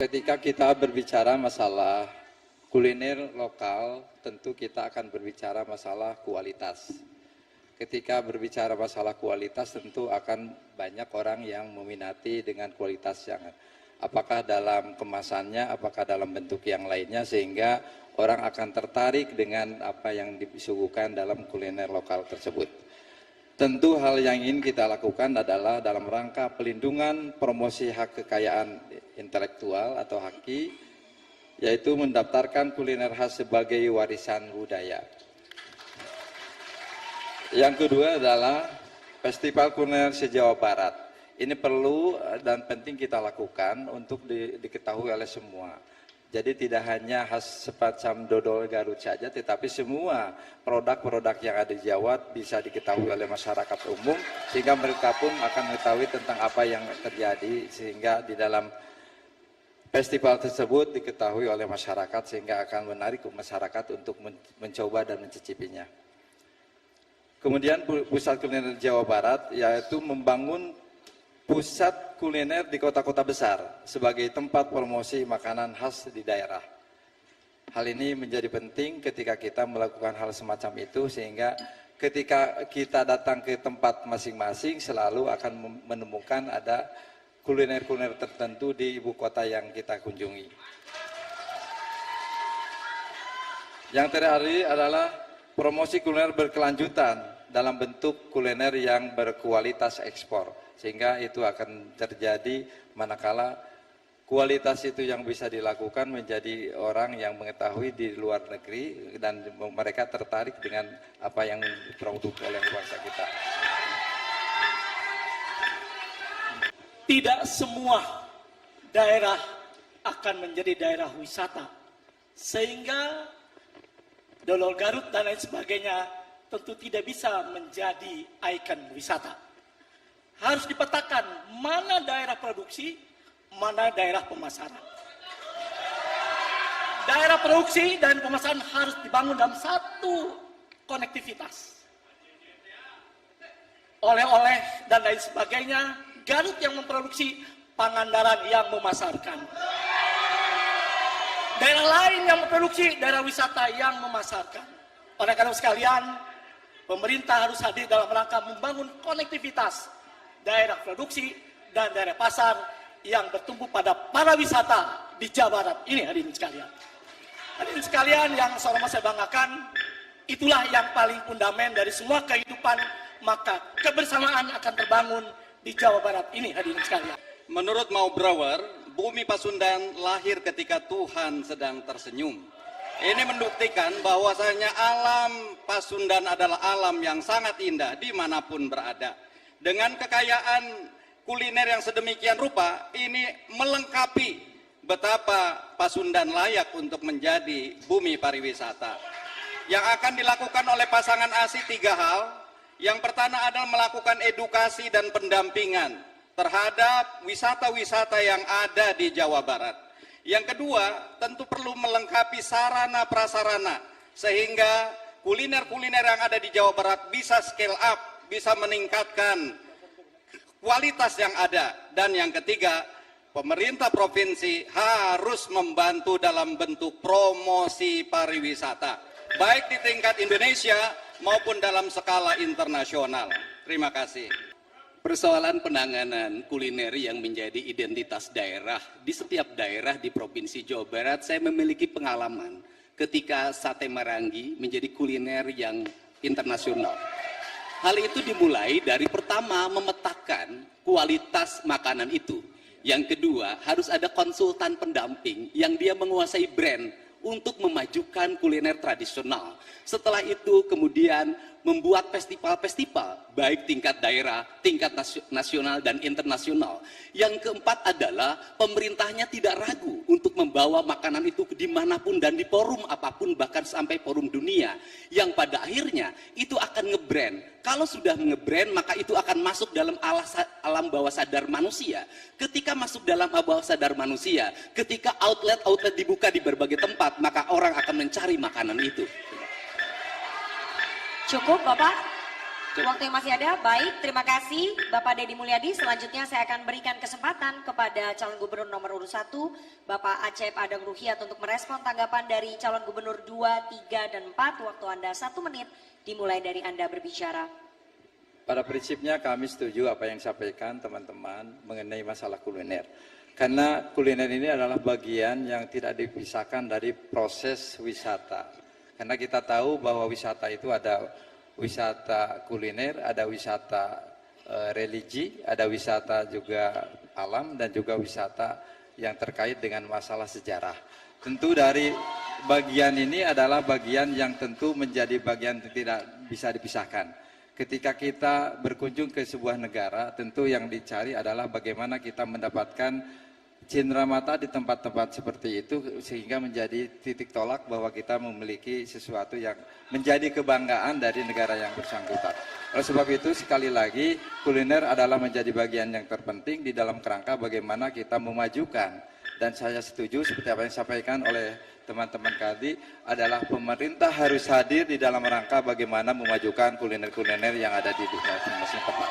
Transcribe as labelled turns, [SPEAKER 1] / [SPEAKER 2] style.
[SPEAKER 1] Ketika kita berbicara masalah kuliner lokal, tentu kita akan berbicara masalah kualitas. Ketika berbicara masalah kualitas, tentu akan banyak orang yang meminati dengan kualitas yang apakah dalam kemasannya, apakah dalam bentuk yang lainnya, sehingga orang akan tertarik dengan apa yang disuguhkan dalam kuliner lokal tersebut. Tentu hal yang ingin kita lakukan adalah dalam rangka pelindungan promosi hak kekayaan intelektual atau HAKI, yaitu mendaftarkan kuliner khas sebagai warisan budaya. Yang kedua adalah Festival Kuliner se-Jawa Barat. Ini perlu dan penting kita lakukan untuk diketahui oleh semua. Jadi tidak hanya khas semacam dodol Garut saja, tetapi semua produk-produk yang ada di Jawa bisa diketahui oleh masyarakat umum, sehingga mereka pun akan mengetahui tentang apa yang terjadi, sehingga di dalam festival tersebut diketahui oleh masyarakat, sehingga akan menarik masyarakat untuk mencoba dan mencicipinya. Kemudian pusat kuliner Jawa Barat, yaitu membangun pusat kuliner di kota-kota besar sebagai tempat promosi makanan khas di daerah. Hal ini menjadi penting ketika kita melakukan hal semacam itu, sehingga ketika kita datang ke tempat masing-masing selalu akan menemukan ada kuliner-kuliner tertentu di ibu kota yang kita kunjungi. Yang terakhir adalah promosi kuliner berkelanjutan dalam bentuk kuliner yang berkualitas ekspor, sehingga itu akan terjadi manakala kualitas itu yang bisa dilakukan menjadi orang yang mengetahui di luar negeri dan mereka tertarik dengan apa yang diproduk oleh bangsa kita.
[SPEAKER 2] Tidak semua daerah akan menjadi daerah wisata, sehingga dodol Garut dan lain sebagainya tentu tidak bisa menjadi ikon wisata. Harus dipetakan mana daerah produksi, mana daerah pemasaran. Daerah produksi dan pemasaran harus dibangun dalam satu konektivitas. Oleh-oleh dan lain sebagainya, Garut yang memproduksi, Pangandaran yang memasarkan. Daerah lain yang memproduksi, daerah wisata yang memasarkan. Oleh karena sekalian, pemerintah harus hadir dalam rangka membangun konektivitas daerah produksi dan daerah pasar yang bertumbuh pada para wisata di Jawa Barat. Ini hadirin sekalian. Hadirin sekalian yang saya banggakan, itulah yang paling fundament dari semua kehidupan, maka kebersamaan akan terbangun di Jawa Barat. Ini hadirin sekalian.
[SPEAKER 3] Menurut Maubrower, bumi Pasundan lahir ketika Tuhan sedang tersenyum. Ini membuktikan bahwasanya alam Pasundan adalah alam yang sangat indah dimanapun berada. Dengan kekayaan kuliner yang sedemikian rupa, ini melengkapi betapa Pasundan layak untuk menjadi bumi pariwisata. Yang akan dilakukan oleh pasangan ASI 3 hal. Yang pertama adalah melakukan edukasi dan pendampingan terhadap wisata-wisata yang ada di Jawa Barat. Yang kedua, tentu perlu melengkapi sarana prasarana sehingga kuliner-kuliner yang ada di Jawa Barat bisa scale up, bisa meningkatkan kualitas yang ada. Dan yang ketiga, pemerintah provinsi harus membantu dalam bentuk promosi pariwisata, baik di tingkat Indonesia maupun dalam skala internasional. Terima kasih.
[SPEAKER 4] Persoalan penanganan kuliner yang menjadi identitas daerah di setiap daerah di Provinsi Jawa Barat, saya memiliki pengalaman ketika sate marangi menjadi kuliner yang internasional. Hal itu dimulai dari pertama memetakan kualitas makanan itu. Yang kedua, harus ada konsultan pendamping yang dia menguasai brand untuk memajukan kuliner tradisional. Setelah itu kemudian membuat festival-festival baik tingkat daerah, tingkat nasional dan internasional. Yang keempat adalah pemerintahnya tidak ragu untuk membawa makanan itu dimanapun dan di forum apapun, bahkan sampai forum dunia, yang pada akhirnya itu akan nge-brand. Kalau sudah nge-brand, maka itu akan masuk dalam alam bawah sadar manusia. Ketika masuk dalam alam bawah sadar manusia, ketika outlet-outlet dibuka di berbagai tempat, maka orang akan mencari makanan itu.
[SPEAKER 5] Cukup, Bapak? Waktu yang masih ada, baik. Terima kasih Bapak Deddy Mulyadi. Selanjutnya saya akan berikan kesempatan kepada calon gubernur nomor urut 1, Bapak Acep Adang Ruhiat untuk merespon tanggapan dari calon gubernur 2, 3, dan 4. Waktu Anda 1 menit, dimulai dari Anda berbicara.
[SPEAKER 1] Pada prinsipnya kami setuju apa yang disampaikan teman-teman mengenai masalah kuliner. Karena kuliner ini adalah bagian yang tidak dipisahkan dari proses wisata. Karena kita tahu bahwa wisata itu ada wisata kuliner, ada wisata religi, ada wisata juga alam, dan juga wisata yang terkait dengan masalah sejarah. Tentu dari bagian ini adalah bagian yang tentu menjadi bagian yang tidak bisa dipisahkan. Ketika kita berkunjung ke sebuah negara, tentu yang dicari adalah bagaimana kita mendapatkan cindera mata di tempat-tempat seperti itu sehingga menjadi titik tolak bahwa kita memiliki sesuatu yang menjadi kebanggaan dari negara yang bersangkutan. Oleh sebab itu sekali lagi kuliner adalah menjadi bagian yang terpenting di dalam kerangka bagaimana kita memajukan, dan saya setuju seperti apa yang disampaikan oleh teman-teman tadi adalah pemerintah harus hadir di dalam rangka bagaimana memajukan kuliner-kuliner yang ada di masing-masing tempat.